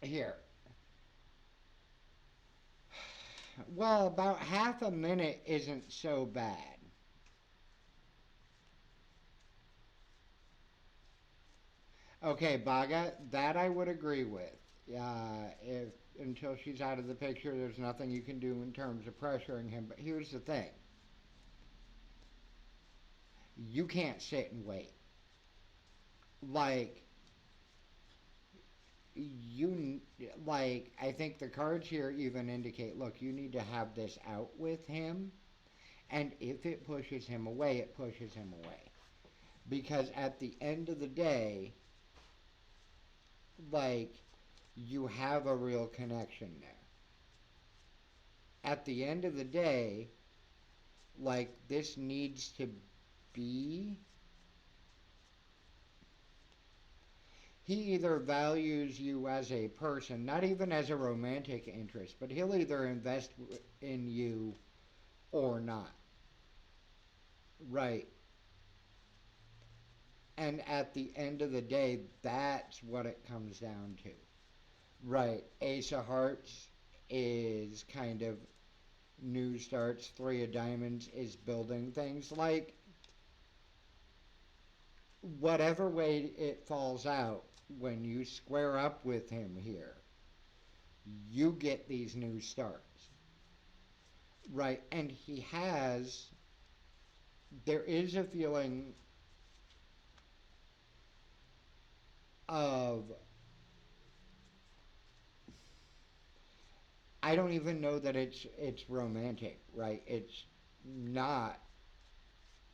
Here. Well, about half a minute isn't so bad. Okay, Baga, that I would agree with. If until she's out of the picture, there's nothing you can do in terms of pressuring him. But here's the thing: you can't sit and wait. Like you, like I think the cards here even indicate, look, you need to have this out with him, and if it pushes him away, it pushes him away. Because at the end of the day, like you have a real connection there. At the end of the day, like this needs to be, he either values you as a person, not even as a romantic interest, but he'll either invest in you or not. Right. And at the end of the day, that's what it comes down to. Right. Ace of Hearts is kind of new starts. Three of Diamonds is building things. Like, whatever way it falls out, when you square up with him here, you get these new starts. Right. And he has, there is a feeling of, I don't even know that it's romantic, right? It's not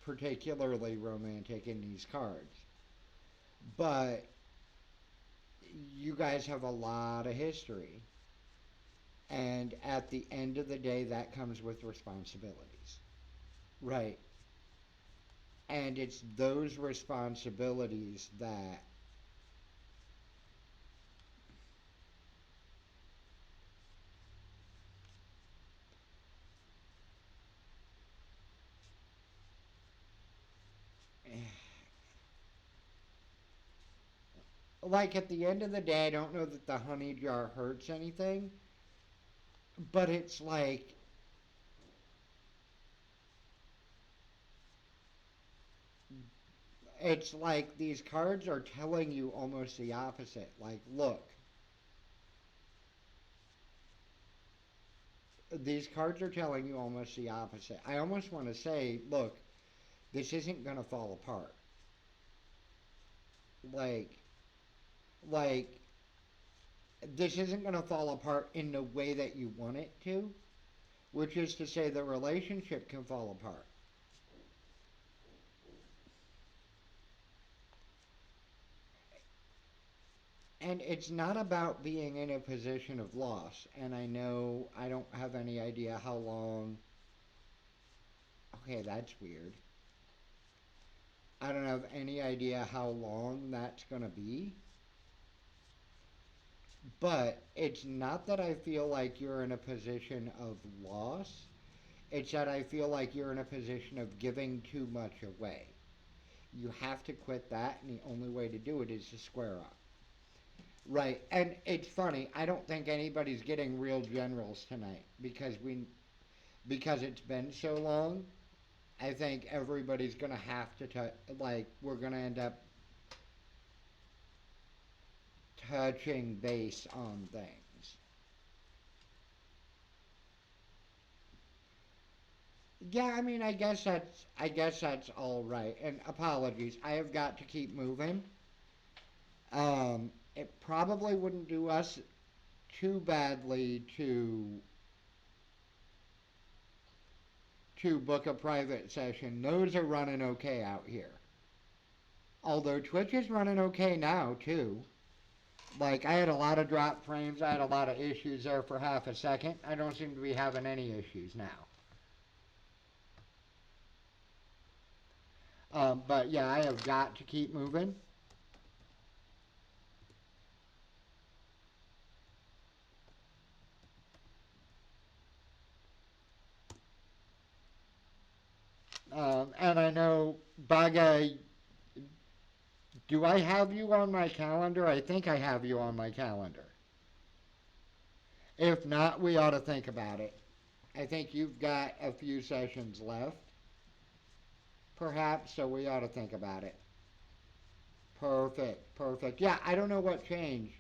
particularly romantic in these cards. But you guys have a lot of history. And at the end of the day, that comes with responsibilities. Right. And it's those responsibilities that, like, at the end of the day, I don't know that the honey jar hurts anything, but it's like these cards are telling you almost the opposite. Like, look, these cards are telling you almost the opposite. I almost want to say, look, this isn't going to fall apart. Like, like this isn't going to fall apart in the way that you want it to, which is to say the relationship can fall apart. And it's not about being in a position of loss. And I know I don't have any idea how long. Okay, that's weird. I don't have any idea how long that's going to be. But it's not that I feel like you're in a position of loss. It's that I feel like you're in a position of giving too much away. You have to quit that, and the only way to do it is to square up. Right, and it's funny. I don't think anybody's getting real generals tonight because it's been so long. I think everybody's gonna have to like we're gonna end up touching base on things. Yeah, I mean, I guess that's all right. And apologies, I have got to keep moving. It probably wouldn't do us too badly to book a private session. Those are running okay out here. Although Twitch is running okay now too. Like I had a lot of drop frames, I had a lot of issues there for half a second. I don't seem to be having any issues now. But yeah, I have got to keep moving. And I know, Baga, do I have you on my calendar? I think I have you on my calendar. If not, we ought to think about it. I think you've got a few sessions left, perhaps, so we ought to think about it. Perfect, perfect. Yeah, I don't know what changed,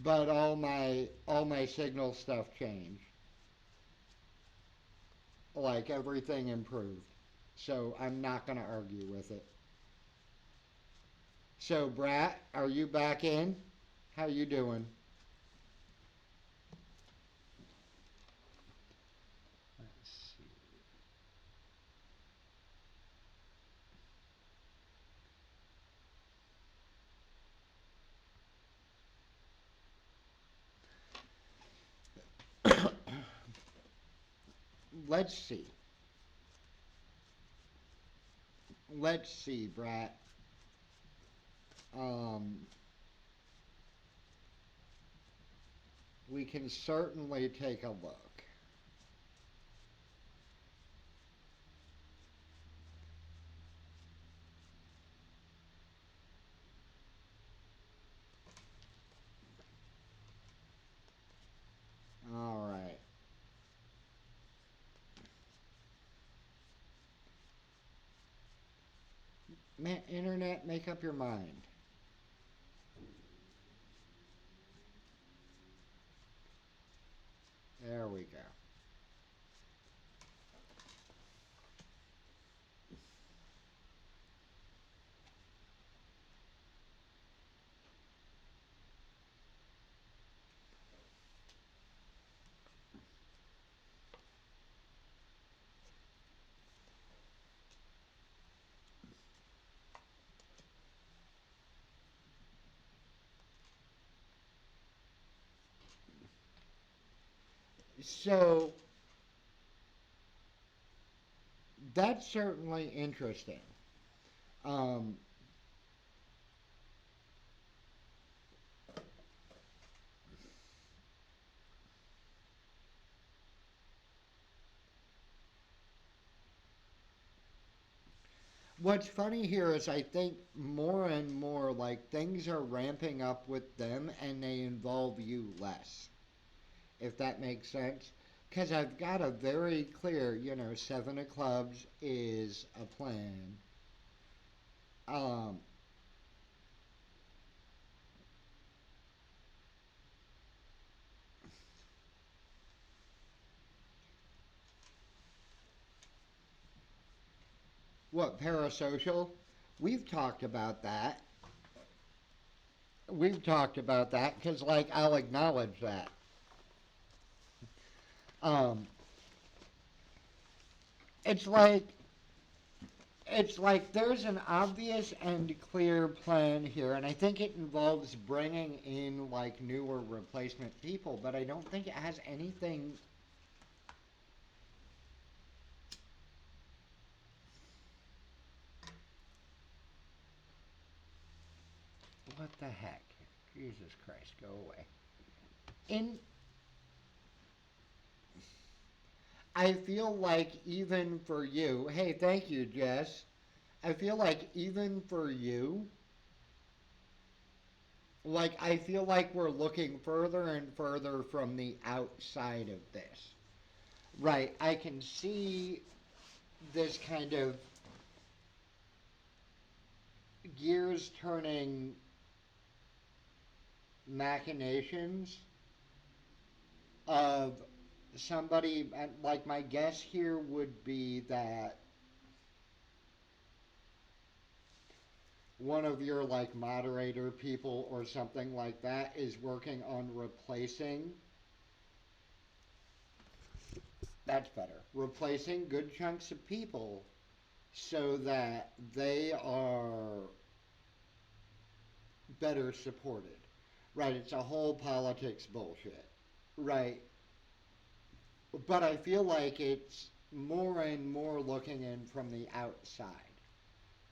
but all my signal stuff changed. Like everything improved. So I'm not gonna argue with it. So Brat, are you back in? How you doing? Let's see. Let's see. Let's see, Brat. Um, we can certainly take a look. All right. Internet, make up your mind. There we go. So that's certainly interesting. Um, what's funny here is I think more and more like things are ramping up with them and they involve you less, if that makes sense. Because I've got a very clear, seven of clubs is a plan. Um, what, parasocial? We've talked about that. We've talked about that because, like, I'll acknowledge that. Um, it's like it's like there's an obvious and clear plan here, and I think it involves bringing in like newer replacement people, but I don't think it has anything. What the heck? Jesus Christ, go away. In I feel like even for you, hey, thank you, Jess. I feel like even for you, like I feel like we're looking further and further from the outside of this. Right, I can see this kind of gears turning machinations of somebody, like my guess here would be that one of your like moderator people or something like that is working on replacing, that's better, replacing good chunks of people so that they are better supported. Right, it's a whole politics bullshit. Right, but I feel like it's more and more looking in from the outside.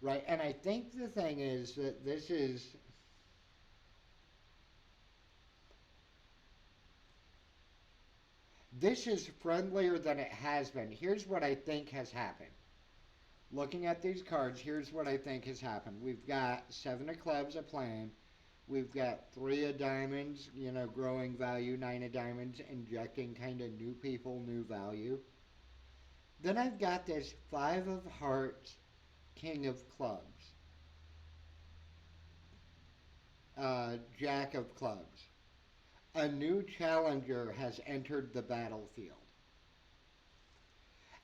Right, and I think the thing is that this is friendlier than it has been. Here's what I think has happened. Looking at these cards, here's what I think has happened. We've got seven of clubs a plan. We've got 3 of diamonds, growing value, 9 of diamonds, injecting kind of new people, new value. Then I've got this 5 of hearts, king of clubs, jack of clubs. A new challenger has entered the battlefield.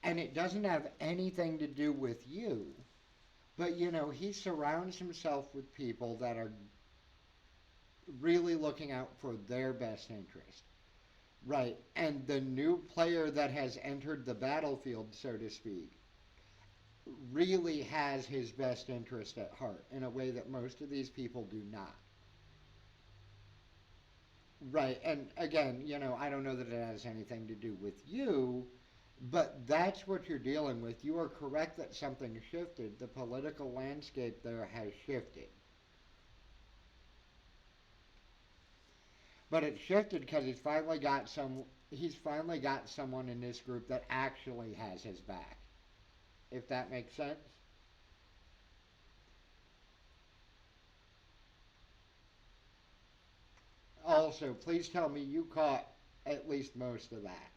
And it doesn't have anything to do with you, but he surrounds himself with people that are really looking out for their best interest. Right. And the new player that has entered the battlefield, so to speak, really has his best interest at heart in a way that most of these people do not. Right. And again, I don't know that it has anything to do with you, but that's what you're dealing with. You are correct that something shifted. The political landscape there has shifted. But it shifted because he's finally got someone in this group that actually has his back. If that makes sense. Also, please tell me you caught at least most of that.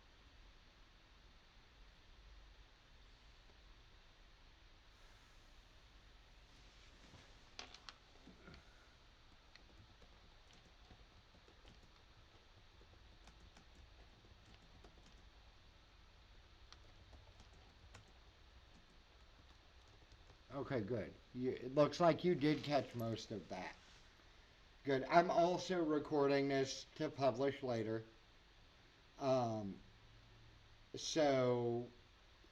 Okay, good. It looks like you did catch most of that. Good. I'm also recording this to publish later. Um, so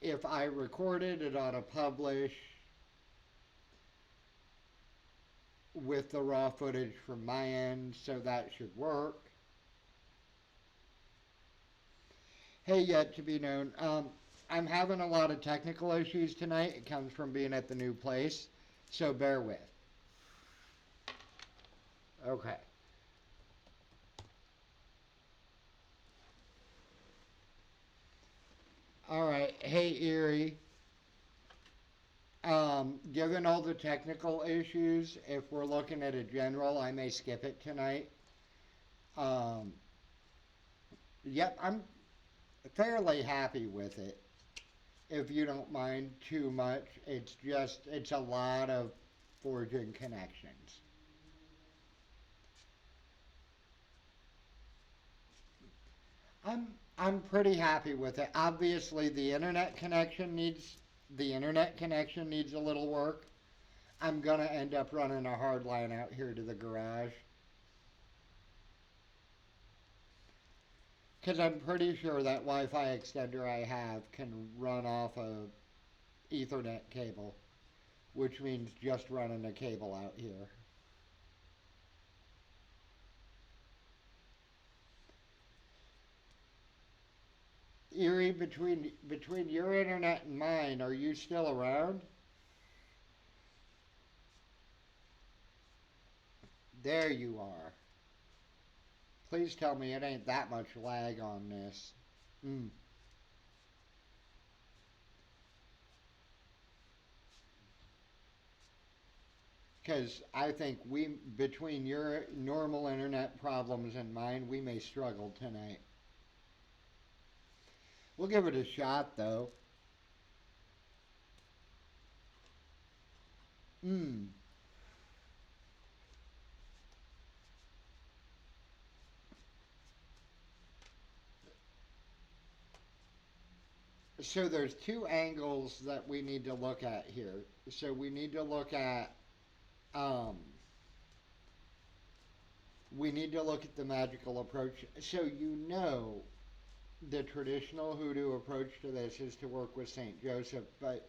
if I recorded it ought to publish with the raw footage from my end, so that should work. Hey, yet to be known. I'm having a lot of technical issues tonight. It comes from being at the new place, so bear with. Okay. All right. Hey, Erie. Given all the technical issues, if we're looking at a general, I may skip it tonight. Um, yep, I'm fairly happy with it. If you don't mind too much, it's a lot of forging connections. I'm pretty happy with it. Obviously, the internet connection needs a little work. I'm gonna end up running a hard line out here to the garage because I'm pretty sure that Wi-Fi extender I have can run off a Ethernet cable, which means just running a cable out here. Erie, between your internet and mine, are you still around? There you are. Please tell me it ain't that much lag on this. Mm. Because I think between your normal internet problems and mine, we may struggle tonight. We'll give it a shot, though. Mm. So there's 2 angles that we need to look at here. So um, we need to look at the magical approach. So the traditional hoodoo approach to this is to work with Saint Joseph, but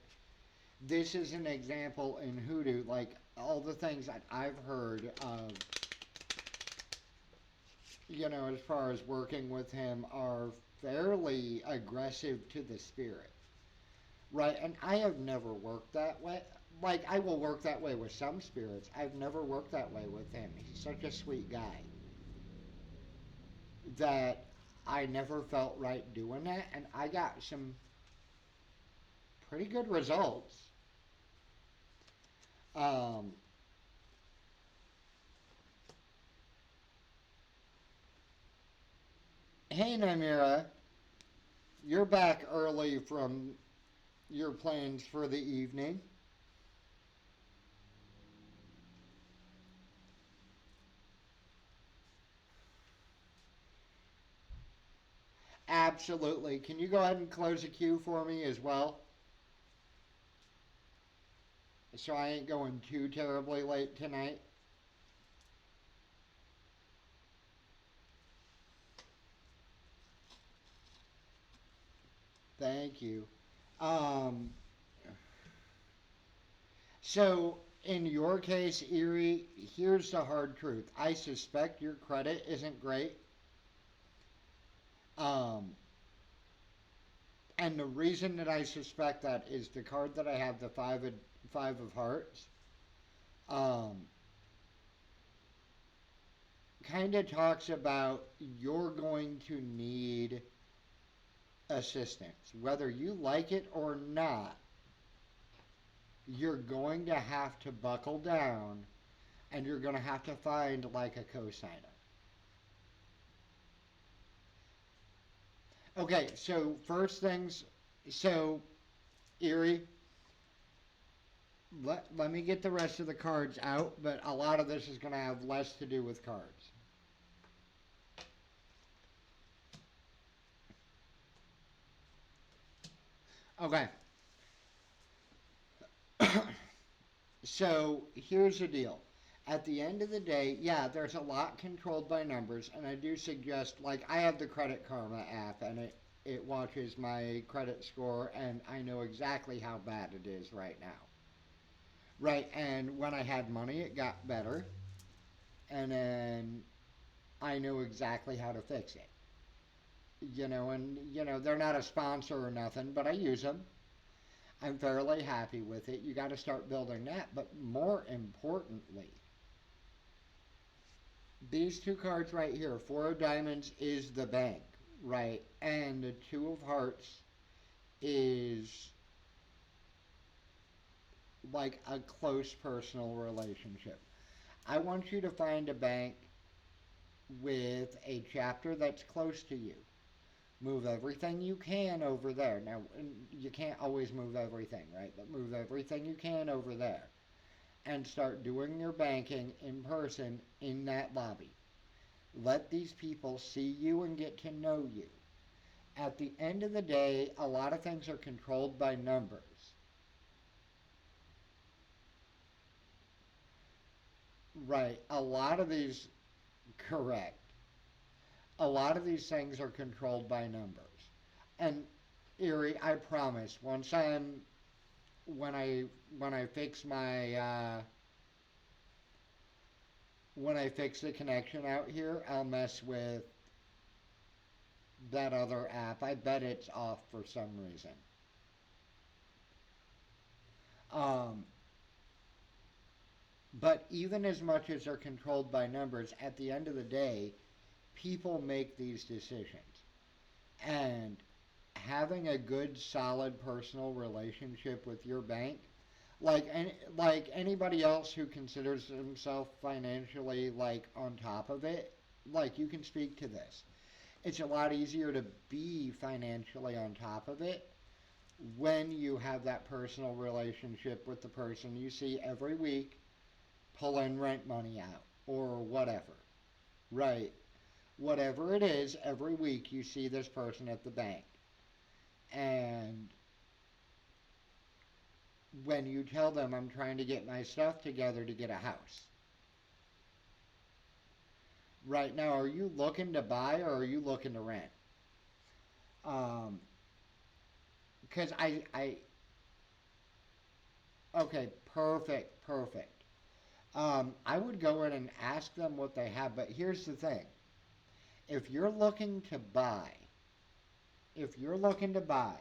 this is an example in hoodoo, like all the things that I've heard of, as far as working with him, are fairly aggressive to the spirit. Right, and I have never worked that way. Like, I will work that way with some spirits. I've never worked that way with him. He's such a sweet guy that I never felt right doing that, and I got some pretty good results. Um, Hey, Namira, you're back early from your plans for the evening. Absolutely. Can you go ahead and close the queue for me as well? So I ain't going too terribly late tonight. Thank you. Um, so in your case, Erie, here's the hard truth. I suspect your credit isn't great. Um, and the reason that I suspect that is the card that I have, the five of hearts, um, kind of talks about you're going to need assistance. Whether you like it or not, you're going to have to buckle down and you're going to have to find like a cosigner. Okay, so first things, so Erie, let me get the rest of the cards out, but a lot of this is going to have less to do with cards. Okay, so here's the deal. At the end of the day, yeah, there's a lot controlled by numbers, and I do suggest, like, I have the Credit Karma app, and it watches my credit score, and I know exactly how bad it is right now. Right, and when I had money, it got better, and then I know exactly how to fix it. They're not a sponsor or nothing, but I use them. I'm fairly happy with it. You got to start building that, but more importantly, these two cards right here, Four of Diamonds is the bank, right? And the Two of Hearts is like a close personal relationship. I want you to find a bank with a chapter that's close to you. Move everything you can over there. Now, you can't always move everything, right? But move everything you can over there and start doing your banking in person in that lobby. Let these people see you and get to know you. At the end of the day, a lot of things are controlled by numbers. Right. Correct. A lot of these things are controlled by numbers. And Erie, I promise, when I when I fix my when I fix the connection out here, I'll mess with that other app. I bet it's off for some reason. Um, but even as much as they're controlled by numbers, at the end of the day, people make these decisions. And having a good, solid personal relationship with your bank, like anybody else who considers himself financially like on top of it, like you can speak to this. It's a lot easier to be financially on top of it when you have that personal relationship with the person you see every week pulling rent money out or whatever. Right. Whatever it is, every week you see this person at the bank. And when you tell them I'm trying to get my stuff together to get a house. Right now, are you looking to buy or are you looking to rent? Um, because okay, perfect, perfect. I would go in and ask them what they have, but here's the thing. If you're looking to buy, if you're looking to buy,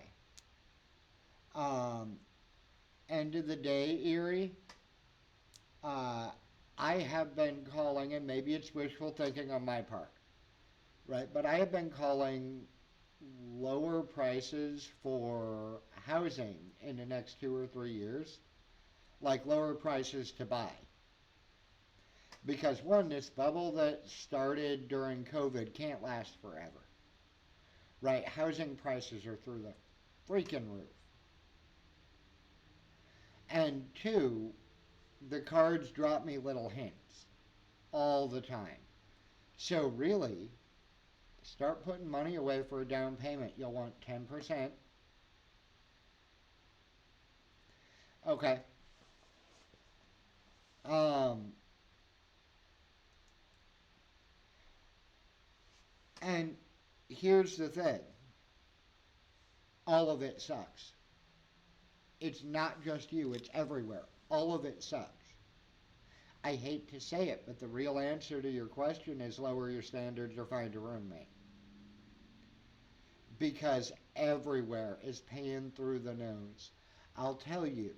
um, end of the day, Erie, uh, I have been calling, and maybe it's wishful thinking on my part, right? But I have been calling lower prices for housing in the next 2 or 3 years, like lower prices to buy. Because one, this bubble that started during COVID can't last forever. right? Housing prices are through the freaking roof. And two, the cards drop me little hints all the time. So really, start putting money away for a down payment. You'll want 10%. Okay. Um, and here's the thing, all of it sucks. It's not just you, it's everywhere. All of it sucks. I hate to say it, but the real answer to your question is lower your standards or find a roommate. Because everywhere is paying through the nose. I'll tell you,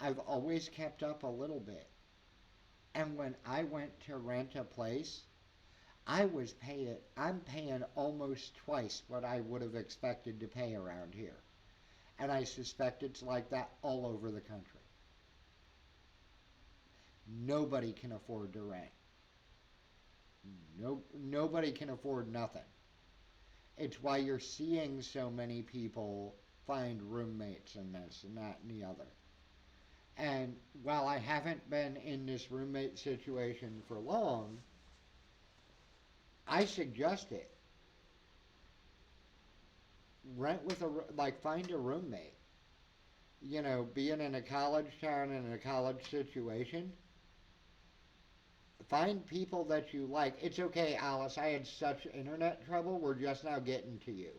I've always kept up a little bit. And when I went to rent a place, I'm paying almost twice what I would have expected to pay around here. And I suspect it's like that all over the country. Nobody can afford to rent. No, nobody can afford nothing. It's why you're seeing so many people find roommates and this and that and the other. And while I haven't been in this roommate situation for long, I suggest it. Rent with like, find a roommate. You know, being in a college town and in a college situation, find people that you like. It's okay, Alice. I had such internet trouble. We're just now getting to you.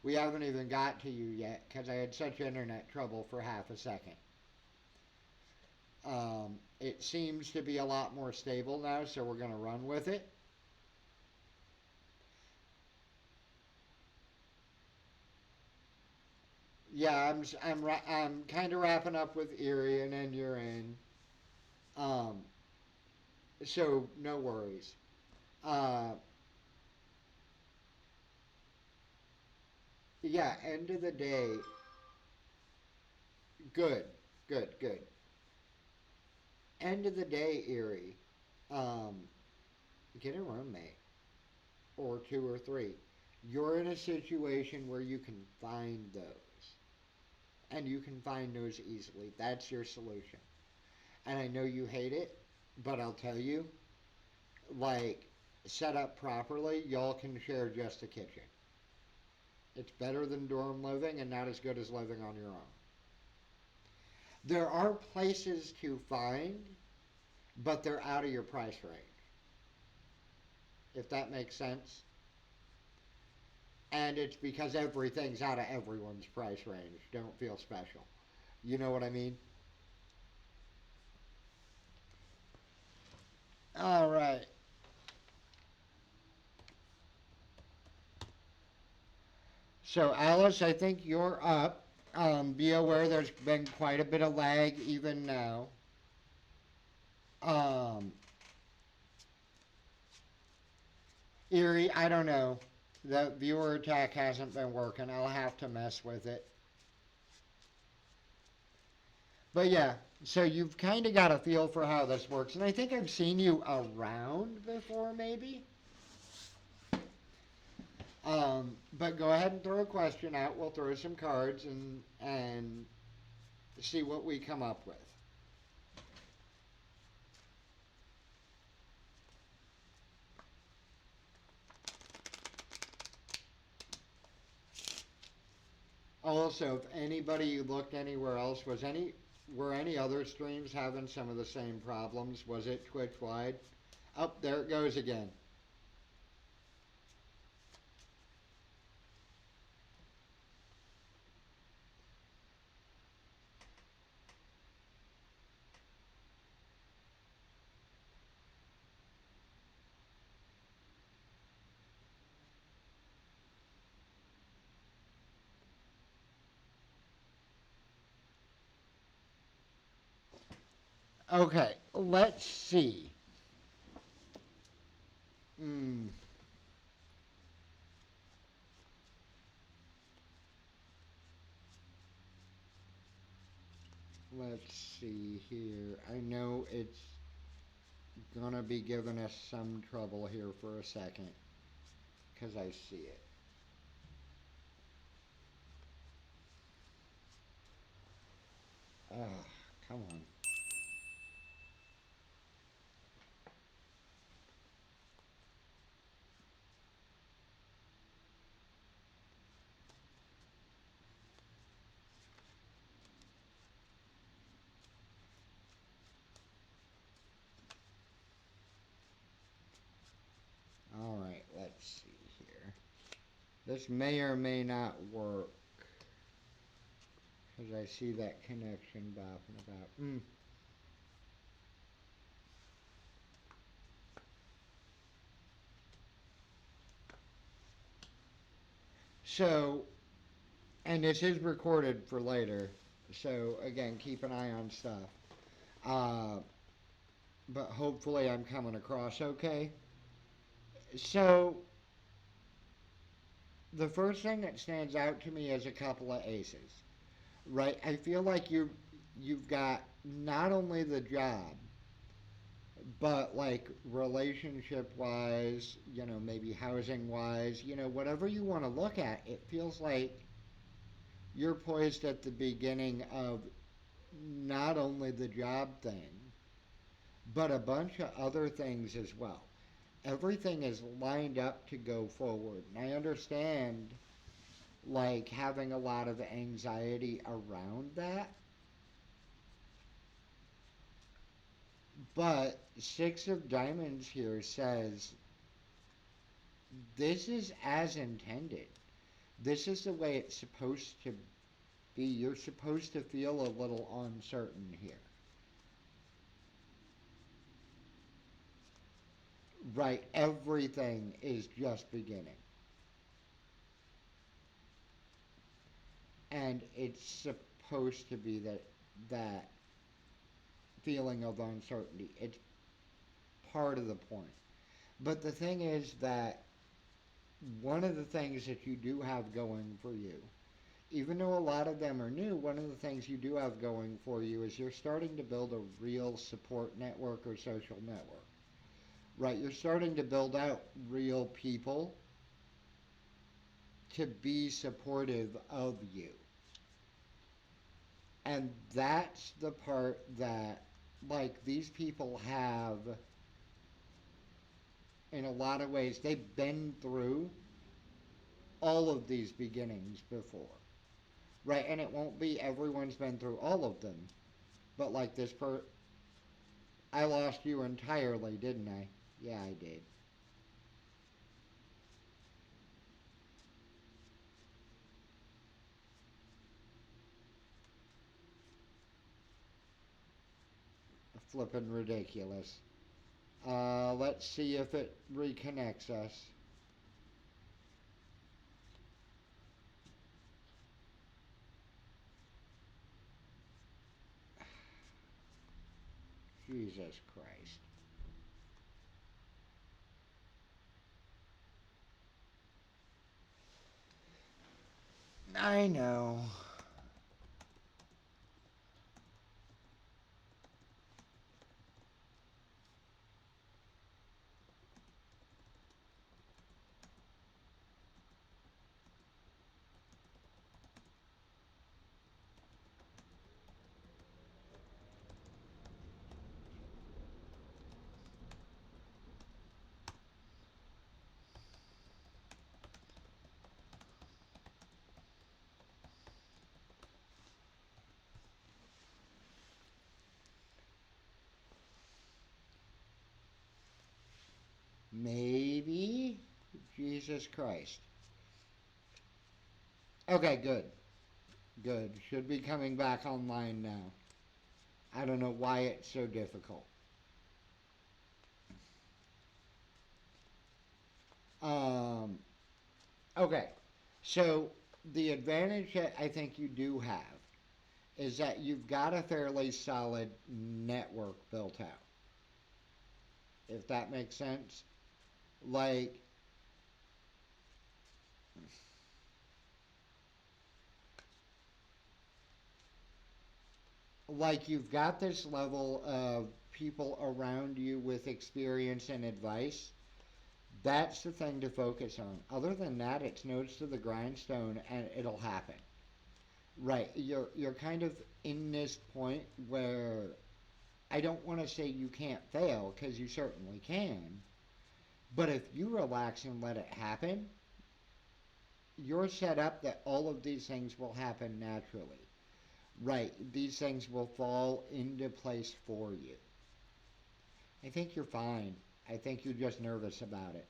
We haven't even got to you yet because I had such internet trouble for half a second. It seems to be a lot more stable now, so we're going to run with it. Yeah, I'm kind of wrapping up with Erie, and then you're in. Um, so no worries. Uh, yeah, end of the day, good, good, good. End of the day, Erie, um, get a roommate or two or three. You're in a situation where you can find those, and you can find those easily. That's your solution. And I know you hate it, but I'll tell you, like, set up properly, y'all can share just a kitchen. It's better than dorm living and not as good as living on your own. There are places to find, but they're out of your price range, if that makes sense. And it's because everything's out of everyone's price range. Don't feel special. You know what I mean? All right. So, Alice, I think you're up. Be aware there's been quite a bit of lag even now. Um, Erie, I don't know. The viewer attack hasn't been working. I'll have to mess with it. But yeah, so you've kind of got a feel for how this works. And I think I've seen you around before, maybe. But go ahead and throw a question out. We'll throw some cards and see what we come up with. Also, if anybody looked anywhere else, were any other streams having some of the same problems? Was it Twitch wide? Oh, there it goes again. Okay, let's see. Hmm. Let's see here. I know it's gonna be giving us some trouble here for a second because I see it. Ah, come on. All right, let's see here. This may or may not work because I see that connection bopping about. So, and this is recorded for later. So again, keep an eye on stuff. Uh, but hopefully, I'm coming across okay. So the first thing that stands out to me is a couple of aces, right? I feel like you've got not only the job, but like relationship wise, maybe housing wise, whatever you want to look at, it feels like you're poised at the beginning of not only the job thing, but a bunch of other things as well. Everything is lined up to go forward. And I understand like having a lot of anxiety around that, but Six of Diamonds here says this is as intended. This is the way it's supposed to be. You're supposed to feel a little uncertain here. Right, everything is just beginning. And it's supposed to be that feeling of uncertainty. It's part of the point. But the thing is that one of the things that you do have going for you, even though a lot of them are new, one of the things you do have going for you is you're starting to build a real support network or social network. Right? You're starting to build out real people to be supportive of you. And that's the part that, like, these people have, in a lot of ways, they've been through all of these beginnings before. Right? And it won't be everyone's been through all of them. But, like, I lost you entirely, didn't I? Yeah, I did. Flippin' ridiculous. Let's see if it reconnects us. Jesus Christ. I know. Maybe? Jesus Christ. Okay, good. Good. Should be coming back online now. I don't know why it's so difficult. Um, okay. So, the advantage that I think you do have is that you've got a fairly solid network built out, if that makes sense. Like, you've got this level of people around you with experience and advice, That's the thing to focus on. Other than that, it's nose to the grindstone and it'll happen. Right. You're kind of in this point where I don't want to say you can't fail because you certainly can. But if you relax and let it happen, you're set up that all of these things will happen naturally. Right. These things will fall into place for you. I think you're fine. I think you're just nervous about it.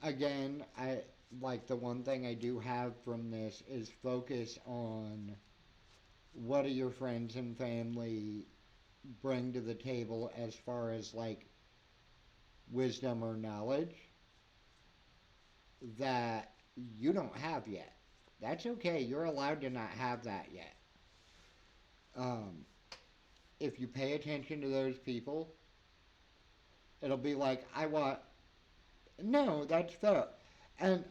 Again, I like the one thing I do have from this is focus on what do your friends and family bring to the table as far as like wisdom or knowledge that you don't have yet. That's okay. You're allowed to not have that yet. Um, if you pay attention to those people, it'll be like, I want, no, that's fair. And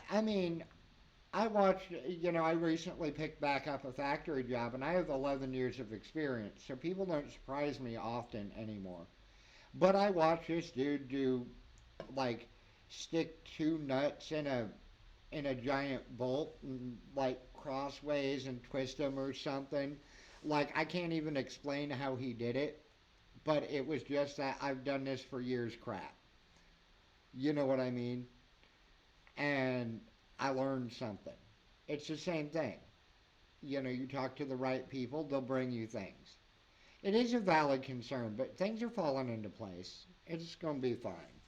I mean, I watched, I recently picked back up a factory job and I have 11 years of experience, so people don't surprise me often anymore. But I watched this dude do, like, stick two nuts in a giant bolt and, like, crossways and twist them or something. Like, I can't even explain how he did it, but it was just that I've done this for years crap. You know what I mean? And I learned something. It's the same thing. You talk to the right people, they'll bring you things. It is a valid concern, but things are falling into place. It's going to be fine.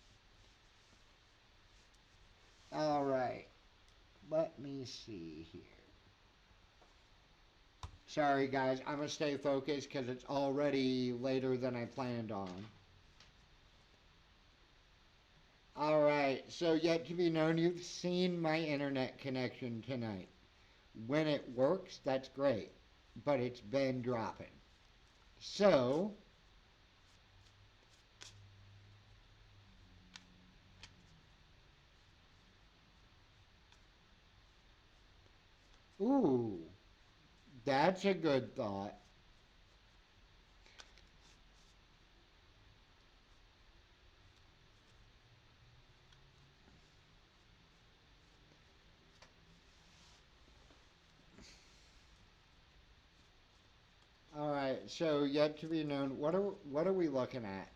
All right. Let me see here. Sorry, guys. I'm going to stay focused because it's already later than I planned on. All right. So, yet to be known, you've seen my internet connection tonight. When it works, that's great. But it's been dropping. So, ooh, that's a good thought. All right. So, yet to be known, what are we looking at?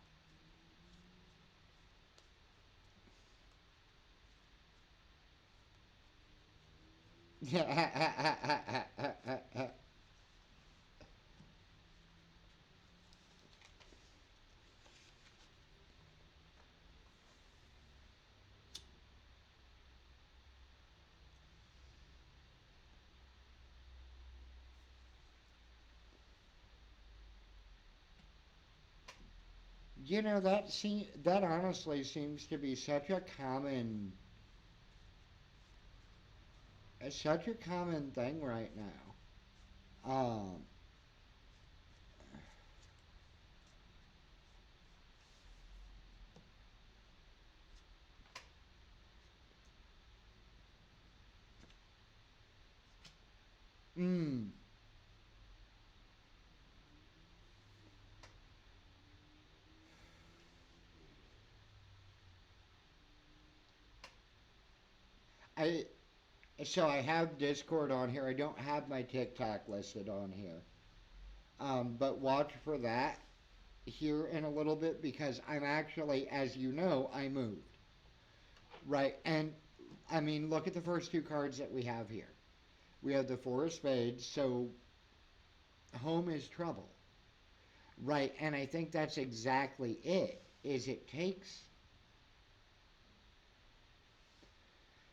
That honestly seems to be such a common thing right now. Mm, I so I have Discord on here. I don't have my TikTok listed on here. But watch for that here in a little bit because I'm actually, as you know, I moved. Right, and I mean, look at the first two cards that we have here. We have the Four of Spades, so home is trouble. Right, and I think that's exactly it. Is it takes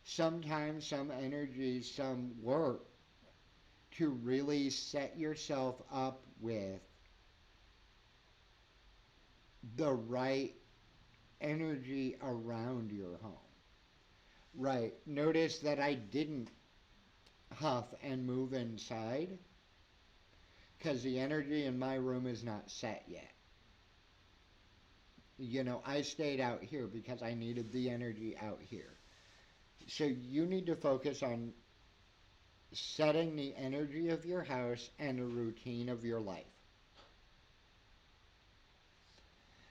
sometimes some energy, some work to really set yourself up with the right energy around your home. Right. Notice that I didn't huff and move inside because the energy in my room is not set yet. I stayed out here because I needed the energy out here. So you need to focus on setting the energy of your house and the routine of your life.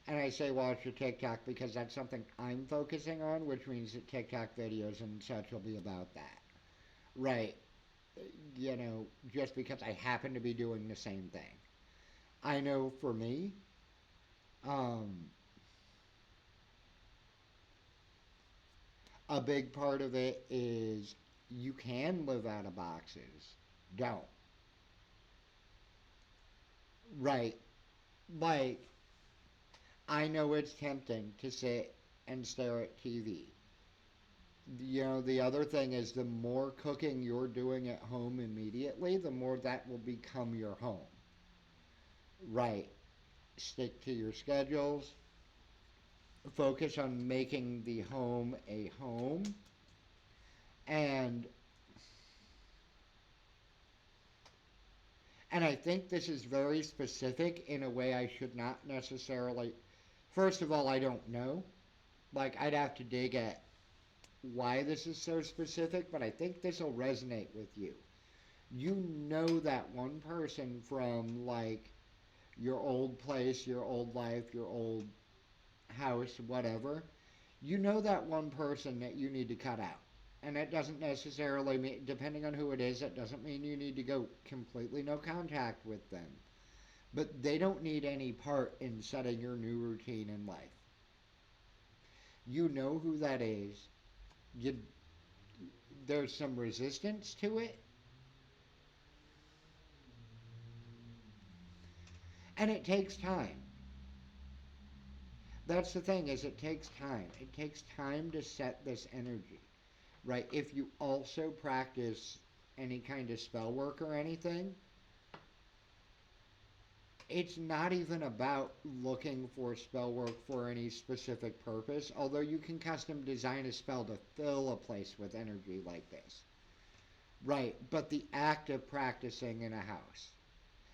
And I say watch your TikTok because that's something I'm focusing on, which means that TikTok videos and such will be about that. Right. Just because I happen to be doing the same thing. I know for me, um, a big part of it is you can live out of boxes. Don't. Right. Like, I know it's tempting to sit and stare at TV. The other thing is the more cooking you're doing at home immediately, the more that will become your home. Right. Stick to your schedules. Focus on making the home a home. And and I think this is very specific in a way I should not necessarily. First of all, I don't know. Like I'd have to dig at why this is so specific, but I think this will resonate with you. You know that one person from like your old place, your old life, your old house, whatever. You know that one person that you need to cut out. And that doesn't necessarily mean, depending on who it is, that doesn't mean you need to go completely no contact with them. But they don't need any part in setting your new routine in life. You know who that is. You, there's some resistance to it, and it takes time. That's the thing is it takes time. It takes time to set this energy, right? If you also practice any kind of spell work or anything, it's not even about looking for spell work for any specific purpose, although you can custom design a spell to fill a place with energy like this. Right, but the act of practicing in a house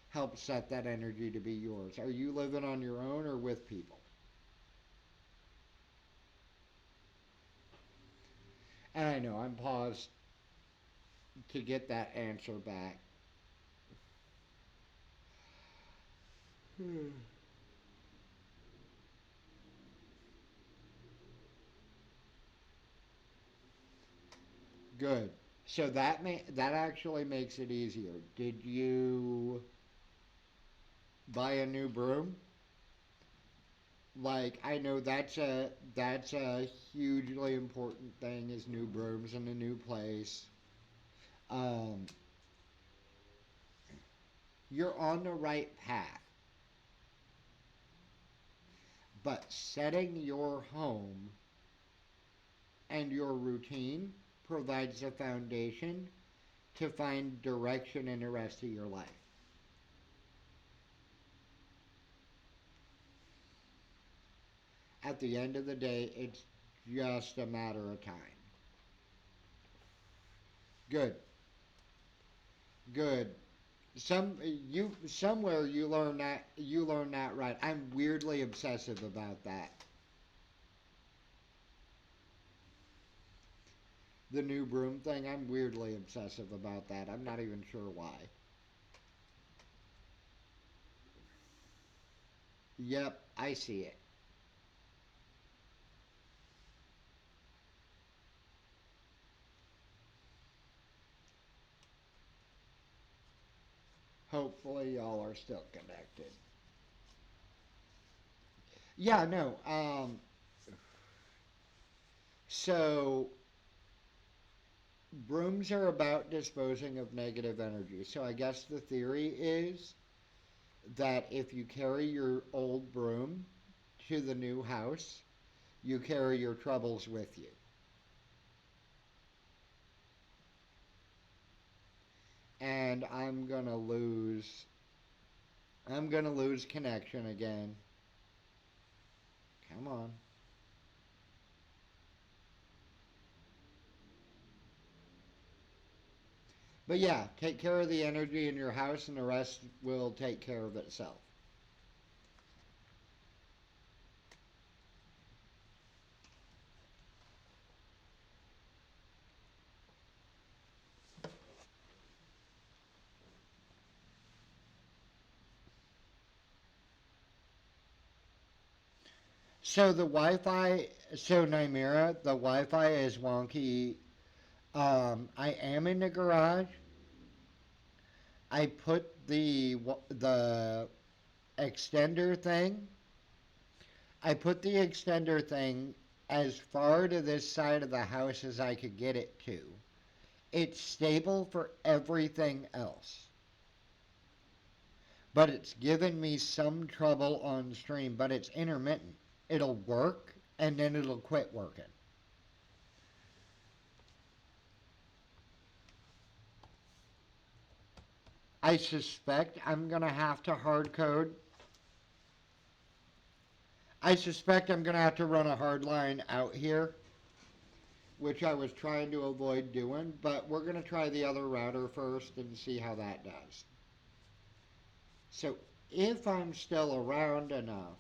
helps set that energy to be yours. Are you living on your own or with people? And I know I'm paused to get that answer back. Good. So that actually makes it easier. Did you buy a new broom? Like I know that's a hugely important thing is new brooms in a new place. Um, you're on the right path, but setting your home and your routine provides a foundation to find direction in the rest of your life. At the end of the day, it's just a matter of time. Good, good. Somewhere you learn that right. I'm weirdly obsessive about that. The new broom thing, I'm weirdly obsessive about that. I'm not even sure why. Yep, I see it. Hopefully y'all are still connected. Yeah, no. So brooms are about disposing of negative energy. So I guess the theory is that if you carry your old broom to the new house, you carry your troubles with you. And I'm gonna lose connection again. Come on. But yeah, take care of the energy in your house and the rest will take care of itself. So the Wi-Fi, so Nymera, the Wi-Fi is wonky. I am in the garage. I put the extender thing. I put the extender thing as far to this side of the house as I could get it to. It's stable for everything else, but it's given me some trouble on stream. But it's intermittent. It'll work and then it'll quit working. I suspect I'm gonna have to hard code. I suspect I'm gonna have to run a hard line out here, which I was trying to avoid doing, but we're gonna try the other router first and see how that does. So if I'm still around enough,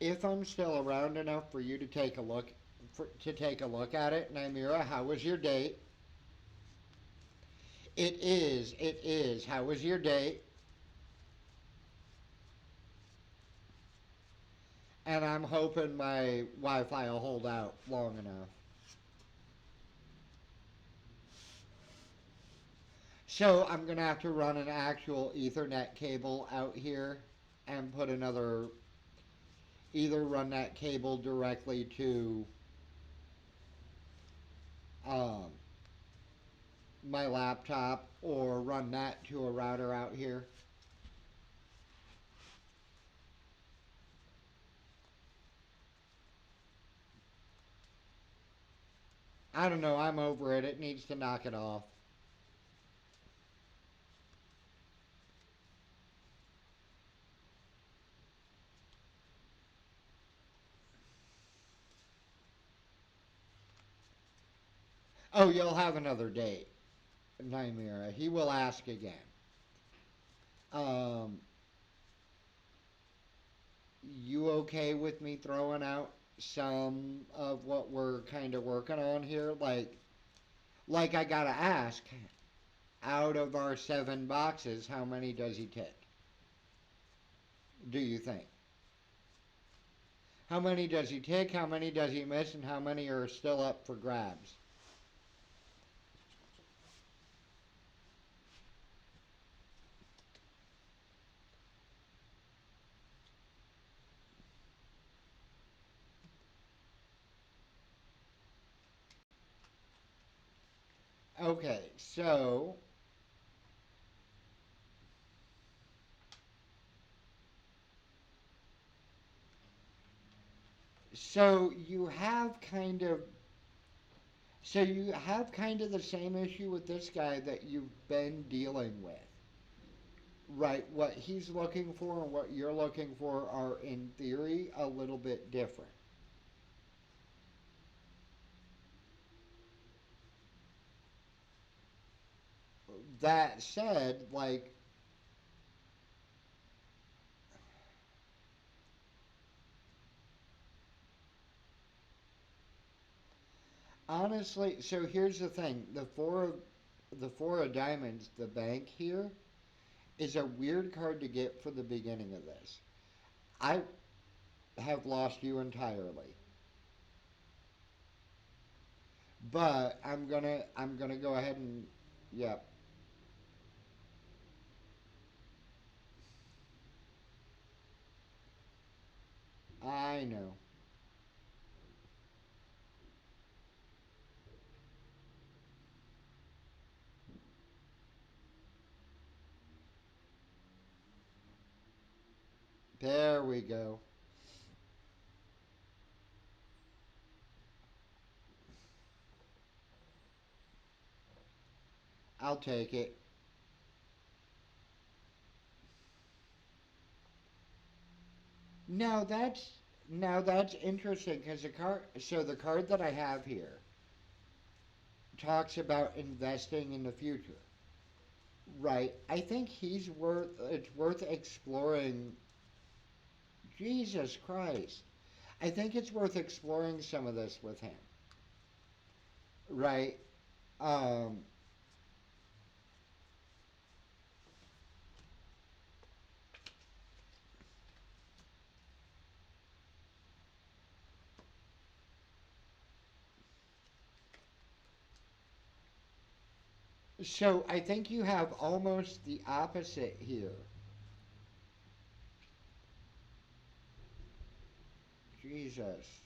if I'm still around enough for you to take a look at it, Nymera, how was your date? It is. How was your date? And I'm hoping my Wi-Fi will hold out long enough. So I'm gonna have to run an actual Ethernet cable out here and put another, either run that cable directly to um, my laptop or run that to a router out here. I don't know. I'm over it. It needs to knock it off. Oh, you'll have another date, Nymera. He will ask again. Um, you okay with me throwing out some of what we're kind of working on here? Like I gotta ask, out of our 7 boxes, how many does he take? Do you think? How many does he take? How many does he miss? And how many are still up for grabs? Okay, so you have kind of so you have kind of the same issue with this guy that you've been dealing with. Right, what he's looking for and what you're looking for are in theory a little bit different. That said, like, honestly, so here's the thing: the four of diamonds, the bank here, is a weird card to get for the beginning of this. I have lost you entirely, but I'm gonna go ahead and, yep, I know. There we go. I'll take it. Now that's now that's interesting because the card that I have here talks about investing in the future. Right. I think it's worth exploring. Jesus Christ. I think it's worth exploring some of this with him. Right. Um, So I think you have almost the opposite here. Jesus.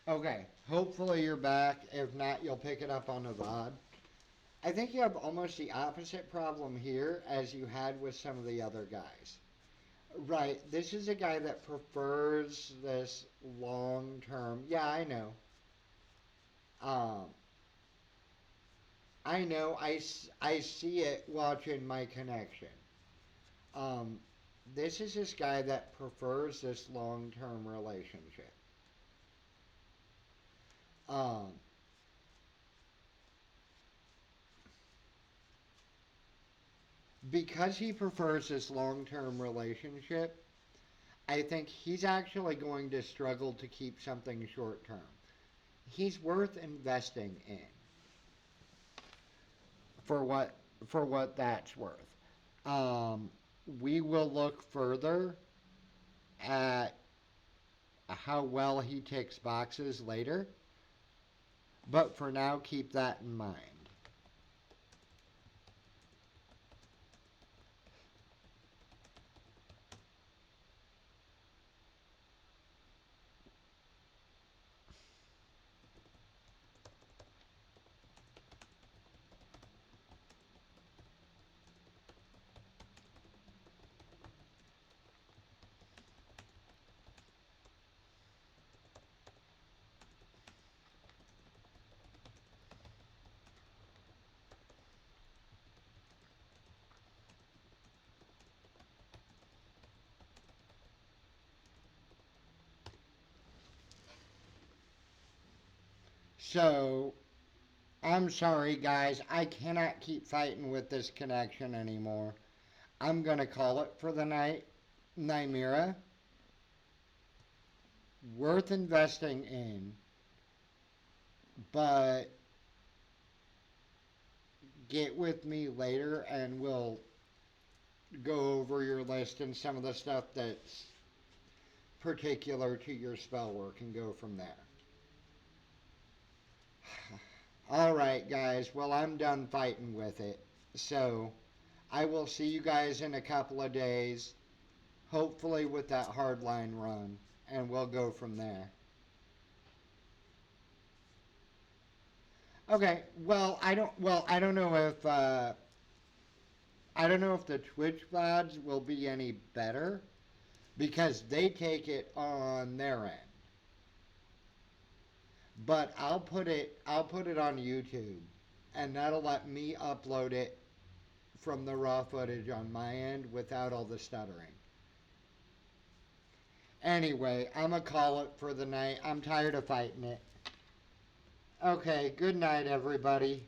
Okay, hopefully you're back. If not, you'll pick it up on the VOD. I think you have almost the opposite problem here as you had with some of the other guys. Right, this is a guy that prefers this long term. Yeah, I know. Um, I know. I see it watching my connection. Um, this is this guy that prefers this long term relationship. Um, because he prefers this long term relationship, I think he's actually going to struggle to keep something short term. He's worth investing in for what for what that's worth. Um, we will look further at how well he ticks boxes later, but for now, keep that in mind. So, I'm sorry, guys. I cannot keep fighting with this connection anymore. I'm going to call it for the night. Nymera, worth investing in, but get with me later and we'll go over your list and some of the stuff that's particular to your spell work and go from there. All right, guys. Well, I'm done fighting with it. So, I will see you guys in a couple of days, hopefully with that hardline run, and we'll go from there. Okay. I don't know if I don't know if the Twitch VODs will be any better because they take it on their end. But I'll put it on YouTube and that'll let me upload it from the raw footage on my end without all the stuttering. Anyway, I'm gonna call it for the night. I'm tired of fighting it. Okay, good night everybody.